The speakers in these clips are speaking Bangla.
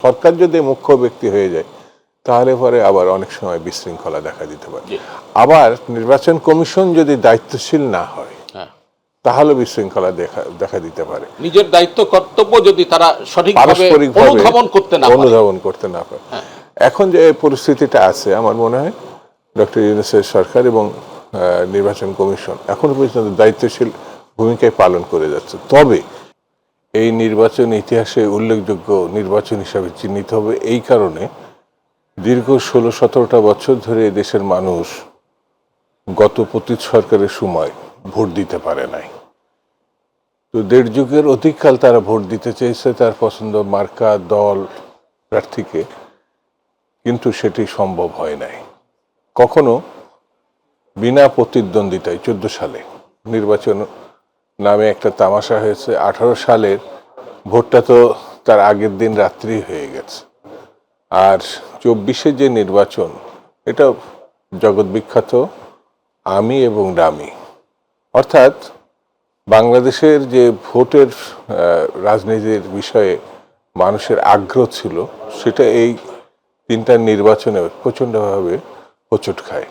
সরকার যদি মুখ্য ব্যক্তি হয়ে যায় তাহলে পরে আবার অনেক সময় বিশৃঙ্খলা দেখা দিতে পারে। আবার নির্বাচন কমিশন যদি দায়িত্বশীল না হয় তাহলে বিশৃঙ্খলা দেখা দিতে পারে। নিজের দায়িত্ব কর্তব্য যদি তারা সঠিকভাবে অনুধাবন করতে না পারে। এখন যে পরিস্থিতিটা আছে আমার মনে হয় ডক্টর ইউনূসের সরকার এবং নির্বাচন কমিশন এখনো পর্যন্ত দায়িত্বশীল ভূমিকায় পালন করে যাচ্ছে। তবে এই নির্বাচন ইতিহাসে উল্লেখযোগ্য নির্বাচন হিসাবে চিহ্নিত হবে এই কারণে দীর্ঘ 16-17টা বছর ধরে দেশের মানুষ গত পতিত সরকারের সময় ভোট দিতে পারে নাই। তো দেড় যুগের অধিককাল তারা ভোট দিতে চেয়েছে তার পছন্দ মার্কা দল প্রার্থীকে, কিন্তু সেটি সম্ভব হয় নাই। কখনো বিনা প্রতিদ্বন্দ্বিতায় 14 সালে নির্বাচন নামে একটা তামাশা হয়েছে। 18 সালের ভোটটা তো তার আগের দিন রাত্রি হয়ে গেছে। আর 24-এ যে নির্বাচন এটা জগৎ বিখ্যাত আমি এবং ডামি, অর্থাৎ বাংলাদেশের যে ভোটের রাজনীতির বিষয়ে মানুষের আগ্রহ ছিল সেটা এই তিনটা নির্বাচনে প্রচণ্ডভাবে হোঁচট খায়।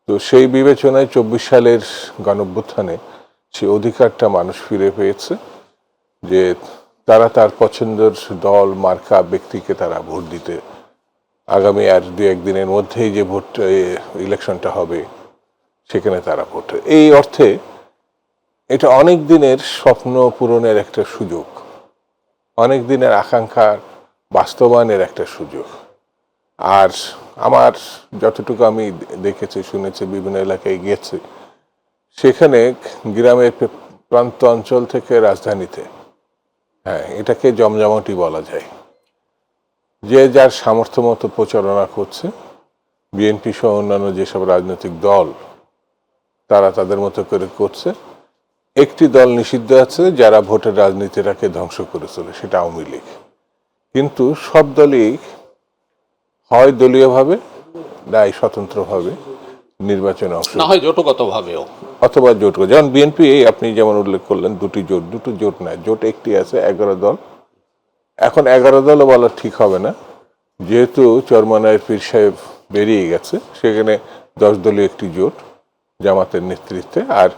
তো সেই বিবেচনায় 24 সালের গণঅভ্যুত্থানে সে অধিকারটা মানুষ ফিরে পেয়েছে যে তারা তার পছন্দের দল মার্কা ব্যক্তিকে তারা ভোট দিতে আগামী আর 2-1 দিনের মধ্যেই যে ভোট ইলেকশনটা হবে সেখানে তারা ভোট। এই অর্থে এটা অনেক দিনের স্বপ্ন পূরণের একটা সুযোগ, অনেক দিনের আকাঙ্ক্ষার বাস্তবায়নের একটা সুযোগ। আর আমার যতটুকু আমি দেখেছি শুনেছি বিভিন্ন এলাকায় গিয়েছি, সেখানে গ্রামের প্রান্ত অঞ্চল থেকে রাজধানীতে এটাকে জমজমাটি বলা যায়। যে যার সামর্থ্য মতো প্রচারণা করছে। বিএনপি সহ অন্যান্য যেসব রাজনৈতিক দল তারা তাদের মতো করে করছে। একটি দল নিষিদ্ধ আছে যারা ভোটের রাজনীতিটাকে ধ্বংস করে চলে, সেটা আওয়ামী লীগ। কিন্তু সব দলই হয় দলীয়ভাবে নাই স্বতন্ত্রভাবে নির্বাচনে অংশ না হয় জোটগতভাবেও অথবা জোট, যেমন বিএনপি আপনি যেমন উল্লেখ করলেন দুটো জোট নাই, জোট একটি আছে 11 দল। এখন 11 দলও বলা ঠিক হবে না, যেহেতু চরমনায়ের পীর সাহেব বেরিয়ে গেছে সেখানে 10 দলীয় একটি জোট জামাতের নেতৃত্বে। আর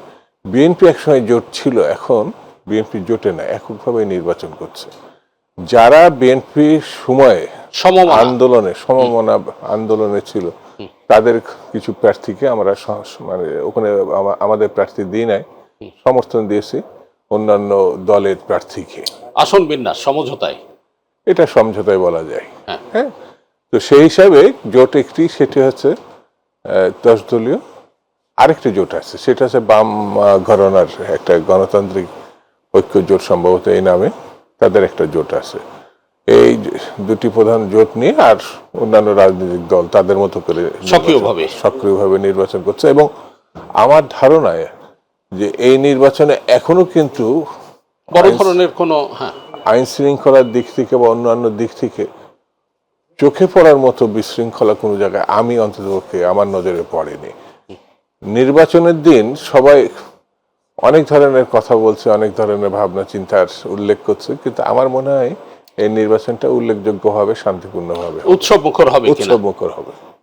বিএনপি একসময় জোট ছিল, এখন বিএনপি জোটে না, এককভাবে নির্বাচন করছে। যারা বিএনপি সময়ে সমমনা আন্দোলনে ছিল তাদের কিছু প্রার্থীকে আমরা মানে ওখানে আমাদের প্রার্থী দিই নাই, সমর্থন দিয়েছি অন্যান্য দলের প্রার্থীকে। আসন বিন্যাস সমঝোতায়, এটা সমঝোতায় বলা যায়। হ্যাঁ, তো সেই হিসাবে জোট একটি, সেটি হচ্ছে 10 দলীয়। আরেকটি জোট আছে, সেটা হচ্ছে বাম ঘরানার একটা গণতান্ত্রিক ঐক্য জোট, সম্ভবত এই নামে তাদের একটা জোট আছে। এই দুটি প্রধান জোট নিয়ে আর অন্যান্য রাজনৈতিক দল তাদের মতো করে সক্রিয়ভাবে নির্বাচন করছে। এবং আমার ধারণায় যে এই নির্বাচনে এখনো কিন্তু বড় ধরনের কোনো আইন শৃঙ্খলার দিক থেকে বা অন্যান্য দিক থেকে চোখে পড়ার মতো বিশৃঙ্খলা কোনো জায়গায় আমি অন্ততপক্ষে আমার নজরে পড়েনি। নির্বাচনের দিন সবাই অনেক ধরনের কথা বলছে, অনেক ধরনের ভাবনা চিন্তার উল্লেখ করছে, কিন্তু আমার মনে হয় এই নির্বাচনটা উল্লেখযোগ্য হবে, শান্তিপূর্ণ হবে, উৎসবমুখর হবে।